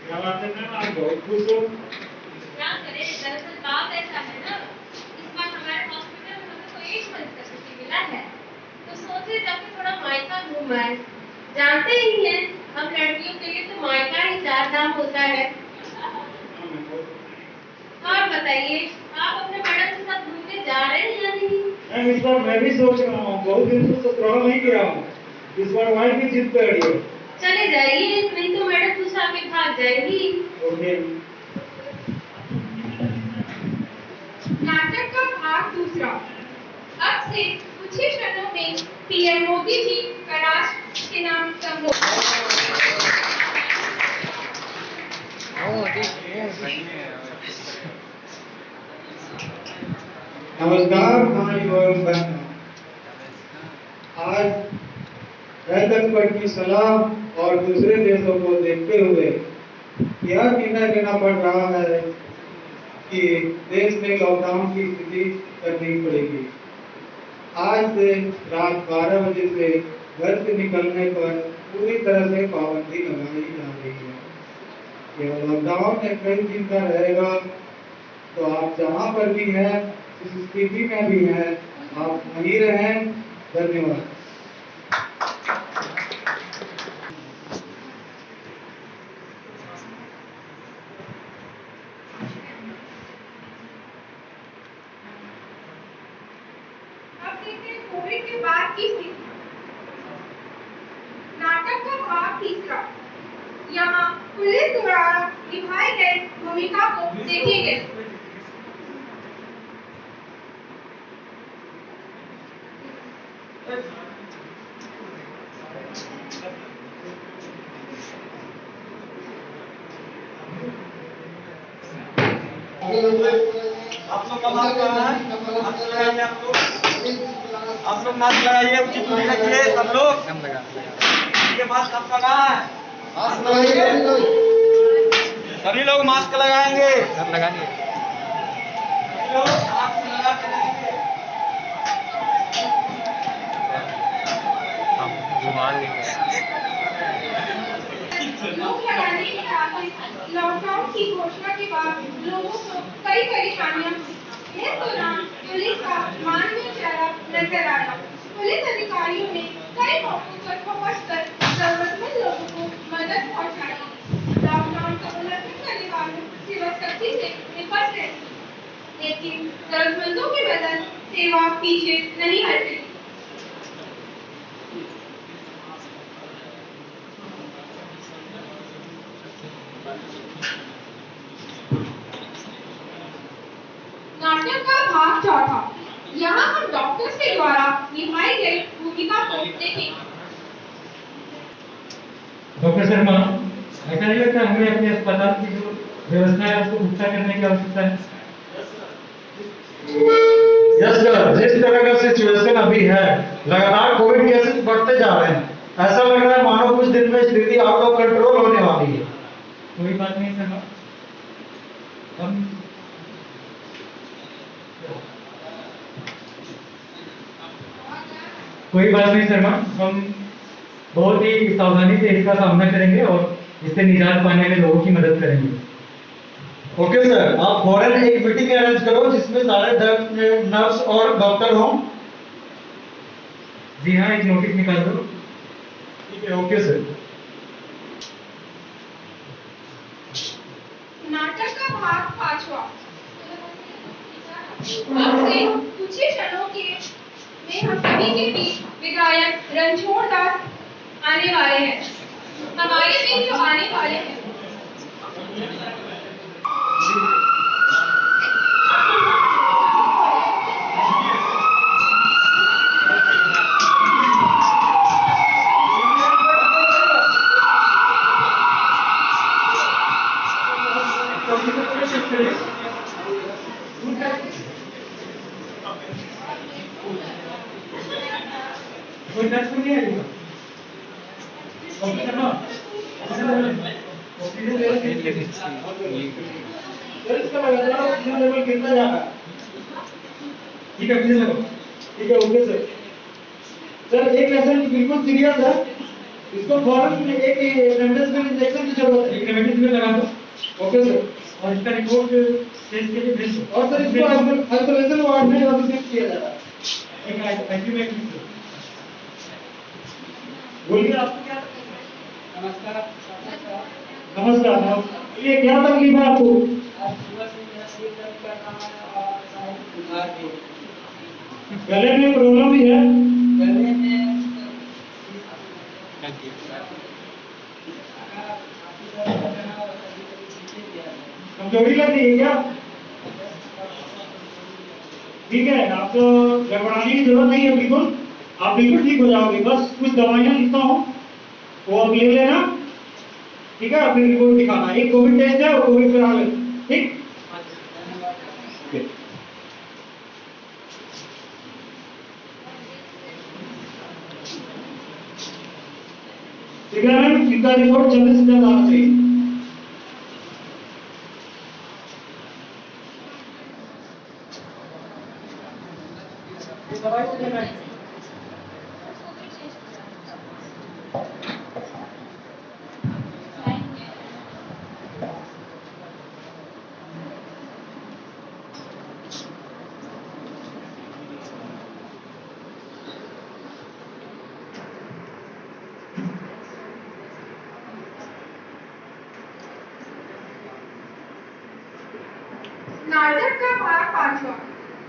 क्या बात है मैम, आप बहुत खुश हो। क्या करें, दरअसल बात ऐसा है ना, इस बार हमारे हॉस्पिटल में हमें कोई 1 मंथ का छुट्टी मिला है, तो सोचे जाके थोड़ा मायका घूम आए। जानते ही हैं हम लड़कियों के लिए तो मायका ही 4 धाम होता है। और बताइए, आप अपने मैडम के साथ घूमने जा रहे हैं या नहीं? मैम इस बार मैं भी सोच रहा हूँ, बहुत दिन से ससुराल नहीं गया हूँ, इस बार वाइफ की जिद पे अड़ी है। चले जाइए, नहीं तो मैडम कुछ आके भाग जाएगी। ओके। नाटक का भाग दूसरा। अब से कुछ ही क्षणों में पीएम मोदी जी का राष्ट्र के नाम नमस्कार भाई और बहनों, आज बैठक की सलाह और दूसरे देशों को देखते हुए यह निर्णय लेना पड़ रहा है कि देश में लॉकडाउन की स्थिति करनी पड़ेगी। आज से रात 12 बजे से घर से निकलने पर पूरी तरह से पाबंदी लगाई जा रही है। यह लॉकडाउन कई दिन का रहेगा, तो आप जहाँ पर भी हैं, जिस स्थिति में भी हैं, आप वहीं रहें। धन्यवाद। कोविड के बाद की स्थिति। नाटक का भाग तीसरा। यहाँ पुलिस द्वारा निभाई गई भूमिका को देखेंगे। आप लोग का मास्क लगाना है, आप लोग मास्क लगाइए, उचित दूरी रखिए सब लोग। ये मास्क आपका कहाँ है? सभी लोग मास्क लगाएंगे। सभी लोग मास्क लगा के रहेंगे। लॉकडाउन की घोषणा के बाद लोगों को कई परेशानियां हुई। इस दौरान पुलिस का मानवीय चेहरा नजर आया। पुलिस अधिकारियों ने कई मौकों पर पहुंचकर जरूरतमंद लोगों को मदद पहुंचाई। लॉकडाउन का उल्लंघन करने वालों से वह सख्ती से निपट रहे, लेकिन जरूरतमंदों के बदल सेवा पीछे नहीं हटी। नाटक का भाग चौथा। यहाँ हम डॉक्टर्स के द्वारा निभाई गई भूमिका को देखेंगे। डॉक्टर शर्मा, ऐसा नहीं लगता हमें अपने अस्पताल की जो व्यवस्था है उसको पुख्ता करने की आवश्यकता है? यस सर, जिस तरह का सिचुएशन अभी है, लगातार कोविड केसेस बढ़ते जा रहे हैं। ऐसा लग रहा है मानो कुछ दिन में स्थिति आउट ऑफ कंट्रोल होने वाली है। कोई बात नहीं शर्मा, हम कोई बात नहीं शर्मा, हम बहुत ही सावधानी से इसका सामना करेंगे और इससे निजात पाने में लोगों की मदद करेंगे। ओके सर, आप फौरन एक मीटिंग अरेंज करो जिसमें सारे नर्स और डॉक्टर हों। जी हाँ, एक नोटिस निकाल दो। ठीक है, ओके सर। नाटक का भाग पांचवा। अब से कुछ ही क्षणों के में हम सभी के बीच विधायक रणछोड़ दास आने वाले हैं। हमारे बीच जो आने वाले हैं कोई दर्द तो नहीं आएगा? डॉक्टर शर्मा, ऑक्सीजन लेवल कितना जा रहा है? ठीक है, प्लीज लगो। ठीक है, ओके सर। सर एक पेशेंट बिल्कुल सीरियस है, इसको फौरन एक रेमडेसिविर इंजेक्शन की जरूरत है। एक रेमडेसिविर में लगा दो ओके सर। और इसका रिपोर्ट टेस्ट के लिए भेज दो। और सर इसको आइसोलेशन वार्ड में शिफ्ट किया जा रहा है। एक आईसीयू में भेज दो। बोलिए आपको क्या? नमस्कार। नमस्कार। ये क्या तकलीफ है आपको? आज सुबह से मेरा सिर दर्द कर रहा है और शायद बुखार भी है। गले में प्रॉब्लम भी है? गले में कमजोरी लगती है क्या? ठीक है, आपको घबराने की जरूरत नहीं है बिल्कुल। आप बिल्कुल ठीक हो जाओगे। बस कुछ दवाइयाँ लिखता हूँ, वो आप ले लेना। ठीक है, अपनी रिपोर्ट दिखाना। एक कोविड टेस्ट है, वो कोविड करा ले। ठीक? ओके। ठीक है मैम, इनका रिपोर्ट जल्दी से जल्द आना चाहिए। दवाई से लेना है। नाटक का भाग 5वां।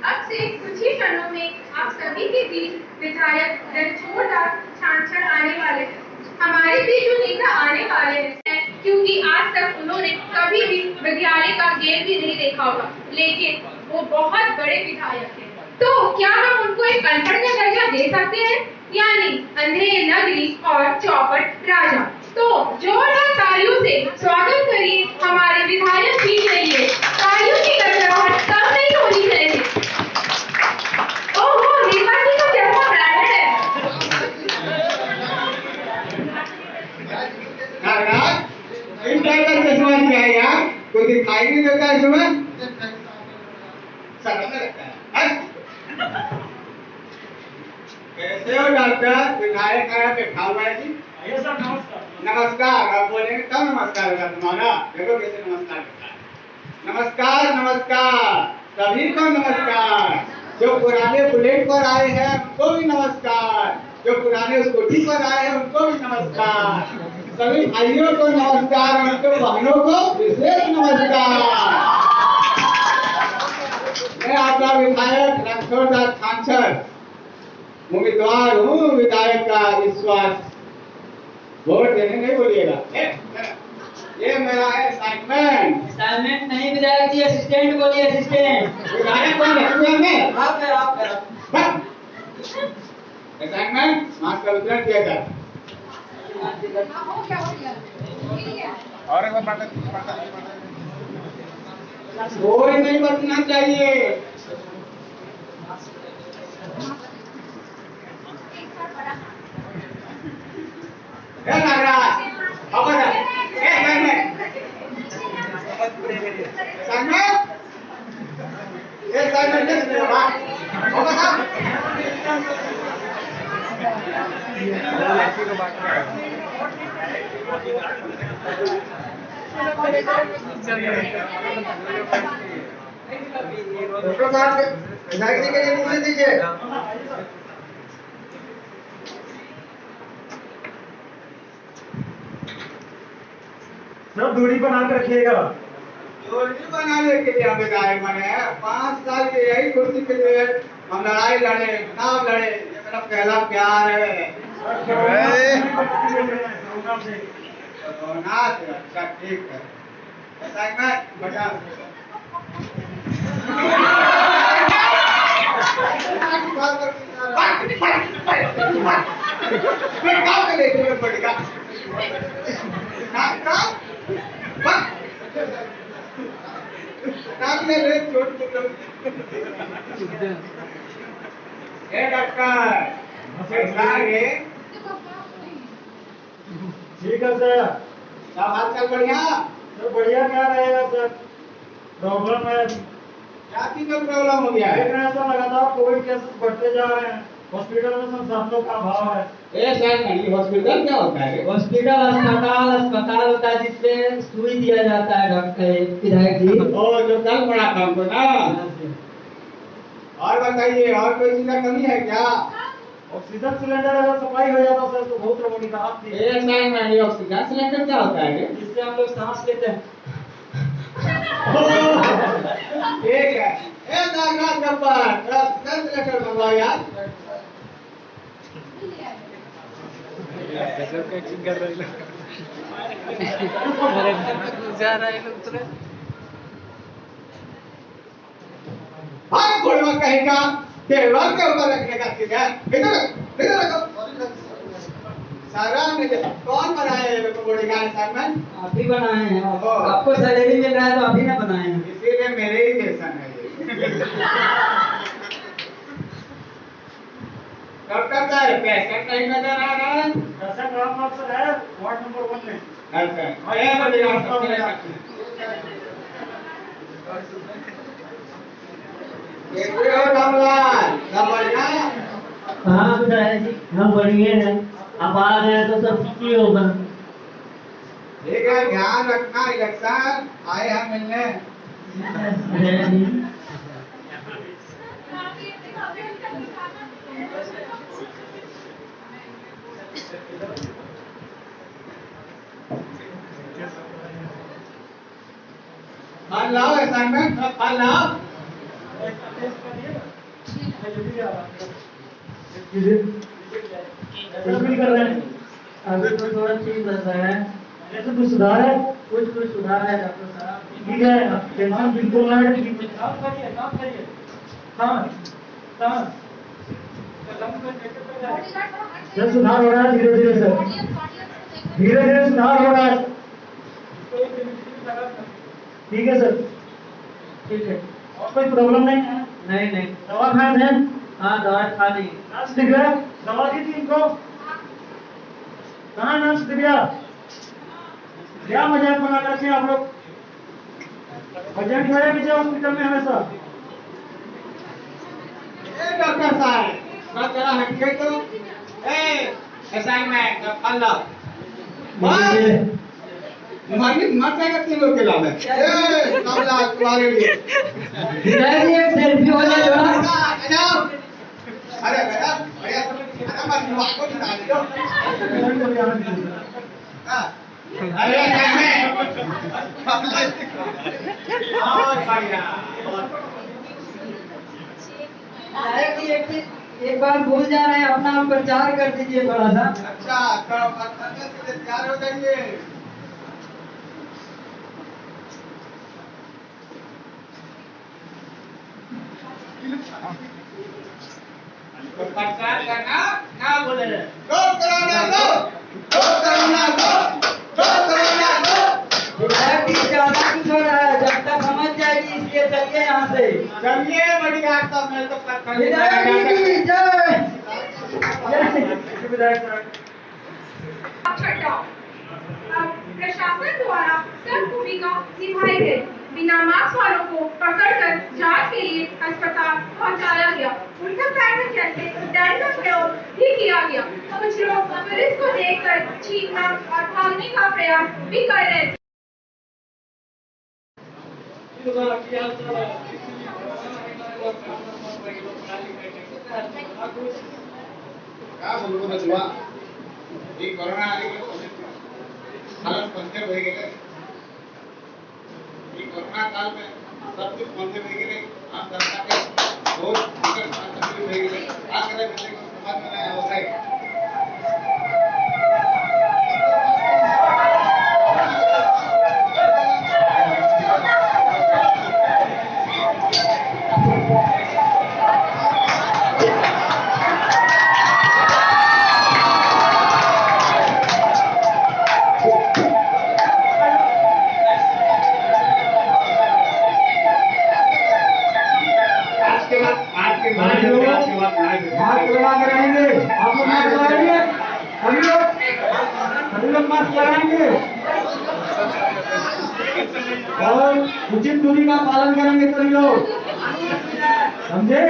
अब से कुछ ही क्षणों में आप सभी के बीच विधायक रणछोड़दास छाछड़ आने वाले हैं। हमारे बीच जो नेता आने वाले हैं, क्योंकि आज तक उन्होंने कभी भी विद्यालय का गेट भी नहीं देखा होगा, लेकिन वो बहुत बड़े विधायक हैं। तो क्या हम उनको एक अनपढ़ का दर्जा दे सकते हैं? यानी अंधेरे नगरी और चौपट राजा। तो जोरदार तालियों से स्वागत करिए हमारे विधायक जी के लिए। तालियों की गड़गड़ाहट कम नहीं होनी चाहिए। ओहो, रीमा जी का चश्मा ब्रांडेड है। इन टाइप का चश्मा क्या है यार? कोई दिखाई नहीं देता है इसमें? शर्म लगता है। कैसे हो डॉक्टर? विधायक आया बैठा हुआ है जी। आइए सर, नमस्कार। नमस्कार। आप बोलेंगे तब नमस्कार होगा तुम्हारा। देखो कैसे नमस्कार करता है। नमस्कार नमस्कार, सभी को नमस्कार। जो पुराने बुलेट पर आए हैं उनको भी नमस्कार, जो पुराने स्कूटी पर आए हैं उनको भी नमस्कार, सभी भाइयों को नमस्कार, उनके बहनों को विशेष नमस्कार। मैं आपका विधायक रणछोड़दास छाछड़ उम्मीदवार हूँ विधायक का इस बार। वोट देने नहीं बोलिएगा। ये मेरा है असाइनमेंट। असाइनमेंट नहीं विधायक जी, असिस्टेंट बोलिए, असिस्टेंट। विधायक कौन है? आप है, आप है। असाइनमेंट मार्क्स का वितरण किया जाए। हो गया। ठीक है। और एक बार कोई नहीं बचना चाहिए। नागराज, डॉक्टर साहब विधायक जी के लिए पूछ दीजिए। सब दूरी बना के रखिएगा। दूरी बनाने के लिए हम विधायक बने हैं। 5 साल के यही कुर्सी के लिए हम लड़ाई लड़े, चुनाव लड़े। ये मेरा पहला प्यार है। कोरोना से अच्छा, ठीक है। असाइनमेंट बचा। पड़ेगा ठीक है सर। सब हालचाल बढ़िया? तो बढ़िया क्या रहेगा सर, प्रॉब्लम है। क्या चीज का प्रॉब्लम हो गया है? लेकिन ऐसा लगातार कोविड केसेस बढ़ते जा रहे हैं हॉस्पिटल में संसाधनों का अभाव है। ये सर हॉस्पिटल क्या होता है? हॉस्पिटल अस्पताल होता है जिसमें सुई दिया जाता है डॉक्टर विधायक जी। ओ जो कल पड़ा था हमको ना। और बताइए और कोई चीज का कमी है क्या? ऑक्सीजन सिलेंडर अगर सफाई हो जाता सर तो बहुत बड़ी राहत थी। ये सर नहीं ऑक्सीजन सिलेंडर क्या होता है? जिससे हम लोग सांस लेते हैं। ठीक है। ए नागराज गब्बर थोड़ा ऑक्सीजन सिलेंडर मंगवाओ यार। हाँ बुढ़वा कहेगा टेबल के ऊपर रखने का चीज है। इधर रखो। सारा कौन बनाए ये बॉडीगार्ड साहब? आप ही बनाए हैं। ओहो। आपको सैलरी मिल रहा है तो आप ही ना बनाए हैं। इसीलिए मेरे ही सेशन है ये। डॉक्टर साहब पेशेंट नहीं नजर आ रहा है? ऐसा काम आपसे है वार्ड नंबर 1 में। अच्छा और ये बॉडीगार्ड सब बढ़िया। हाँ विधायक जी हम बढ़िया हैं। आप आ गए तो सब ठीक ही होगा। ठीक है ध्यान रखना इलेक्शन आए हम मिलने। विधायक जी फल लाओ असाइनमेंट फल लाओ। भी कर रहे हैं। अभी तो थोड़ा ठीक लग रहा है। ऐसे कुछ सुधार है? कुछ सुधार है डॉक्टर साहब। ठीक है टेंशन बिल्कुल ना है। काम करिए सर सुधार हो रहा है धीरे धीरे सर। धीरे धीरे सुधार हो रहा है। ठीक है सर। ठीक है। और कोई प्रॉब्लम नहीं है? नहीं दवा खाए थे? हाँ दवा खा ली। नर्स दिव्या दवा दी थी इनको? कहाँ नर्स दिव्या? क्या मजाक बना करते हैं आप लोग? बजट होया कीजिए हॉस्पिटल में हमेशा। ए डॉक्टर साहब मैं जरा हटके तो ए असाइनमेंट फल लाओ। मालिक मर जाएगा 3 लोग के लाभ है। ए कमला तुम्हारे लिए। विधायक जी एक सेल्फी हो जाए थोड़ा। अरे बेटा बढ़िया अरे मत युवा को निकाल दो। अरे असाइनमेंट और बढ़िया। विधायक जी एक बार भूल जा रहे हैं अपना प्रचार कर दीजिए थोड़ा सा। अच्छा तो अंदर से तैयार हो जाइए। तो प्रचार करना ना बोले दो करोना दो। विधायक जी ज्यादा कुछ हो रहा है जब तक समझ जाएगी इसलिए चलिए यहाँ से। चलिए बढ़िया तो मैं तो विधायक जी की जय। छठा प्रशासन द्वारा सब भूमिका निभाई गई। बिना मास्क वालों को पकड़कर जांच के लिए अस्पताल पहुंचाया गया। उनके पैर में चलते डर का प्रयोग भी किया गया। कुछ लोग पुलिस को देखकर चीखना और भागने का प्रयास भी कर रहे थे। क्या बोलूं बचवा ये कोरोना आने के हालत पंचर हो गए। ये कोरोना काल में सब कुछ बंद हो गए। आम जनता के बहुत दिक्कत हो गई। क्या करें बच्चे को समझ में नहीं आ रहा है। मास्क लगा के रहेंगे। आप लोग मास्क लगाएंगे? सभी लोग मास्क लगाएंगे और उचित दूरी का पालन करेंगे सभी लोग। समझे?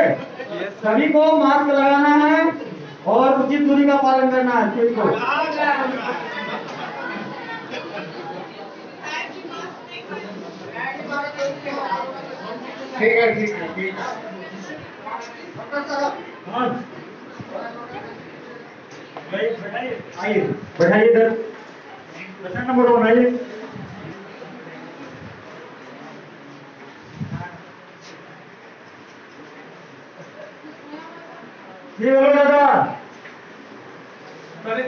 सभी को मास्क लगाना है और उचित दूरी का पालन करना है सभी को। ठीक है, ठीक है, ठीक है। हाँ। बैठाइए, आइए बैठाइए इधर, पेशेंट नंबर 1 आइए। जी बोलो दादा। तरे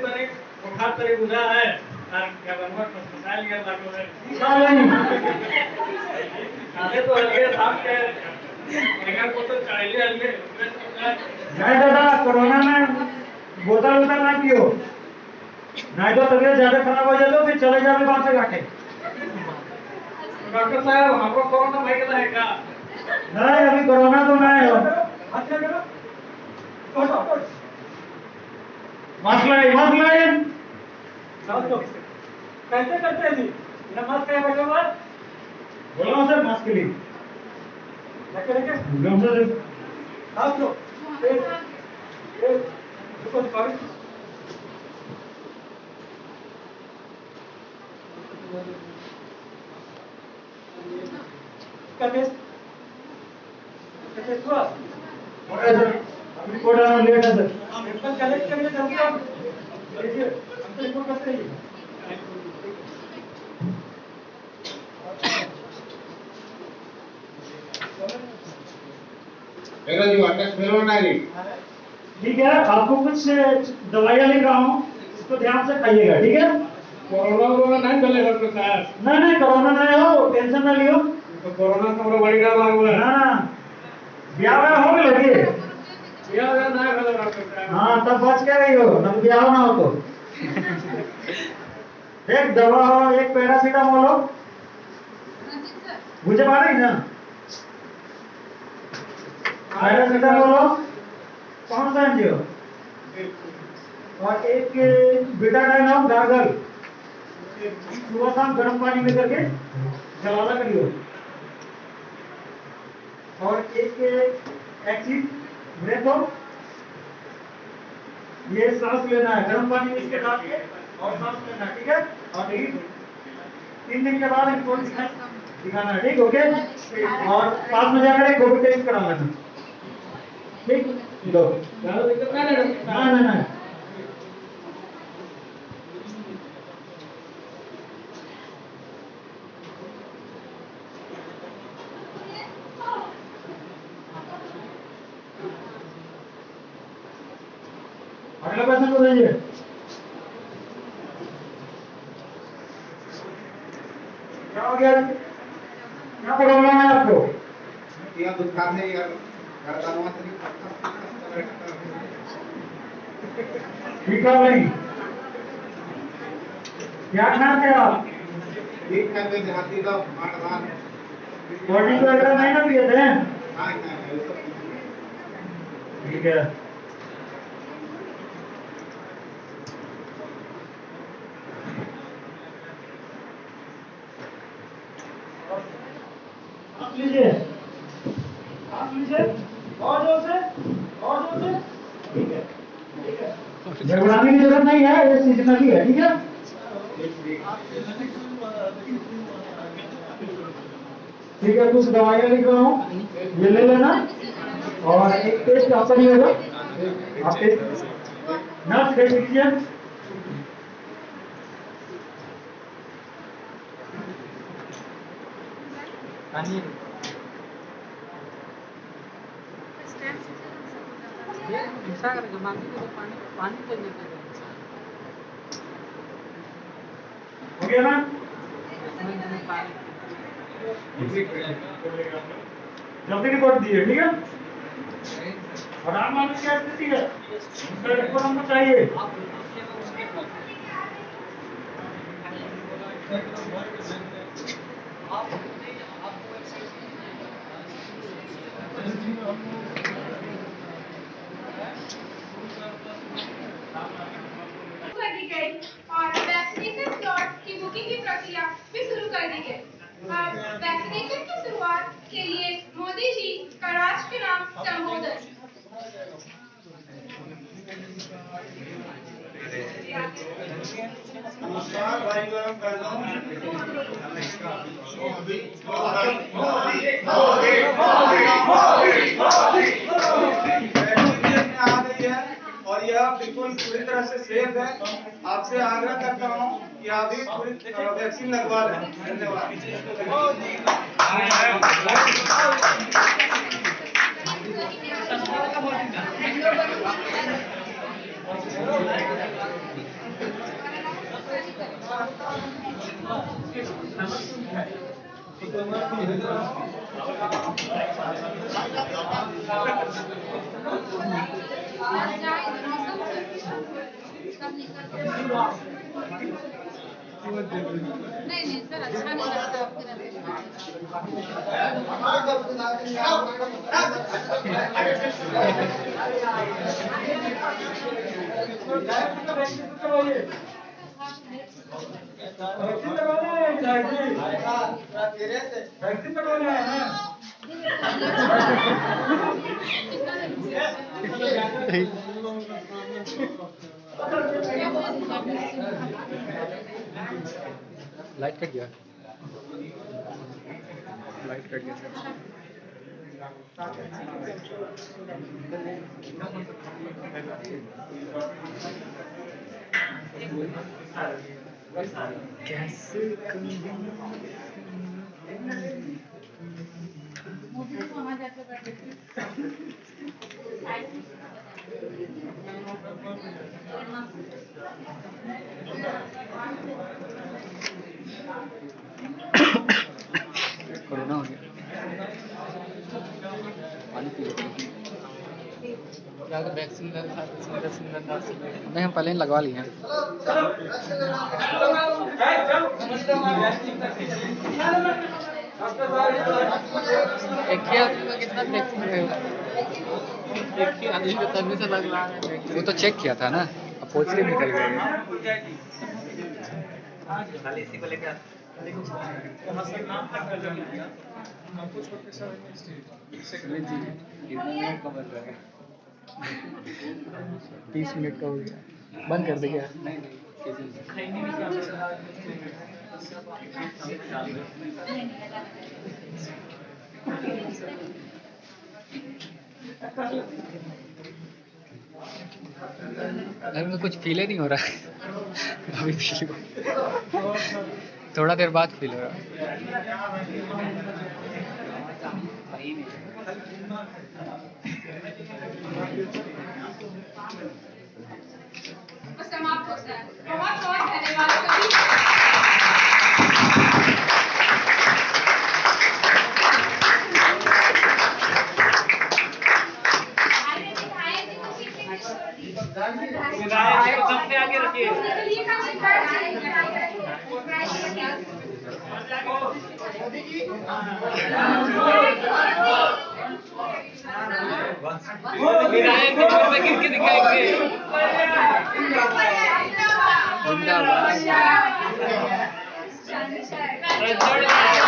बुखार तरे बुझा है क्या बनवा अस्पताल गया लागो है नहीं आधे तो अलगे साहब के लेकिन को तो चाइले अलगे दादा, कोरोना में बोतल उतर ना पियो, नहीं तो तबीयत ज्यादा खराब हो जाए तो फिर चले जाओ वहां से घाटे। डॉक्टर साहब हमको कोरोना भाई का है का नहीं अभी कोरोना तो नहीं हो। मास्क लगाइए। कैसे करते हैं जी नमस्ते है बच्चों का बोलो सर मास्क के लिए लेके आप लोग रुको सॉरी का टेस्ट हुआ सर रिपोर्ट आना लेट है सर। सैंपल कलेक्ट करने जल्दी आप देखिए हमको रिपोर्ट करते ही मेरा जो अटैक मेरा नहीं। ठीक है, आपको कुछ दवाइयाँ लिख रहा हूँ, इसको ध्यान से खाइएगा, ठीक है? कोरोना नहीं चले डॉक्टर साहब। नहीं कोरोना नहीं हो, टेंशन ना लियो। तो कोरोना से हमरा बड़ी डर लागू है। ना ब्याह हो गए लगे। या ना भले डॉक्टर साहब। हाँ तब बच के रही हो, न ब्याह ना हो तो। एक दवा हो, एक पैरासीटामोल हो, मुझे मालूम है ना। पैरासीटामोल हो, कौन सा एनजीओ और एक बेटाडाइन हो गार्गल, सुबह शाम गर्म पानी में करके जलाना करियो। और एक एक्सिड ब्रेथ हो, ये सांस लेना है गर्म पानी में इसके डाल के और सांस लेना है, ठीक है? और 3 दिन के बाद रिपोर्ट दिखाना है, ठीक? ओके, और पास में जाकर एक कोविड टेस्ट करा लेना, ठीक? दो ना अगला क्वेश्चन बताइए। क्या हो गया, क्या प्रॉब्लम है आपको? या दुकान है यार गर्दनवा से ठीक है नहीं, क्या खाते हैं आप? ठीक करके देहाती का मारदान। बॉडी वगैरह नहीं ना पिए थे? नहीं ठीक है, आप लीजिए और जोर से ठीक है, घबराने की जरूरत नहीं है, ये सीजनली है, ठीक है? ठीक है, कुछ दवाइयाँ लिख रहा हूँ, ये ले लेना और एक टेस्ट आपका नहीं होगा, आप टेस्ट नर्स देख लीजिए। हो गया ना? जल्दी रिपोर्ट दिए, ठीक है? और आप मालूम क्या स्थिति है, उसका रिपोर्ट हमको चाहिए। कर दी गई और वैक्सीनेशन स्लॉट की बुकिंग की प्रक्रिया भी शुरू कर दी गई। अब वैक्सीनेशन की शुरुआत के लिए मोदी जी का राष्ट्र के नाम संबोधन। नमस्कार भाई और बहनों। वैक्सीनेशन आ गई है और यह बिल्कुल पूरी तरह से सेफ है। आपसे आग्रह करता हूँ कि आप भी पूरी वैक्सीन लगवा लें। धन्यवाद। नहीं सर, अच्छा नहीं लगता वैक्सीन लगवाने आए हैं। लाइट कट गया, लाइट कट गया। कैसे मुझे तो वहाँ जाके बैठे कोरोना हो गया। पानी पी लेते हैं। वैक्सीन नहीं, हम पहले ही लगवा लिए हैं। एक ही आदमी में कितना वैक्सीन रहेगा? एक ही आदमी को तभी से लगवा रहे हैं। वो तो चेक किया था ना, अब पॉजिटिव निकल गया। इसी को लेकर मिनट का बन रहा है, 20 मिनट का हो गया। बंद कर दे क्या? घर में कुछ फील ही नहीं हो रहा है। अभी फील थोड़ा देर बाद फील हो रहा है। समाप्त होता है। बहुत बहुत धन्यवाद सभी। विधायक को सबसे आगे रखिए। विधायक के मुंह में गिर के दिखाएंगे। जिंदाबाद।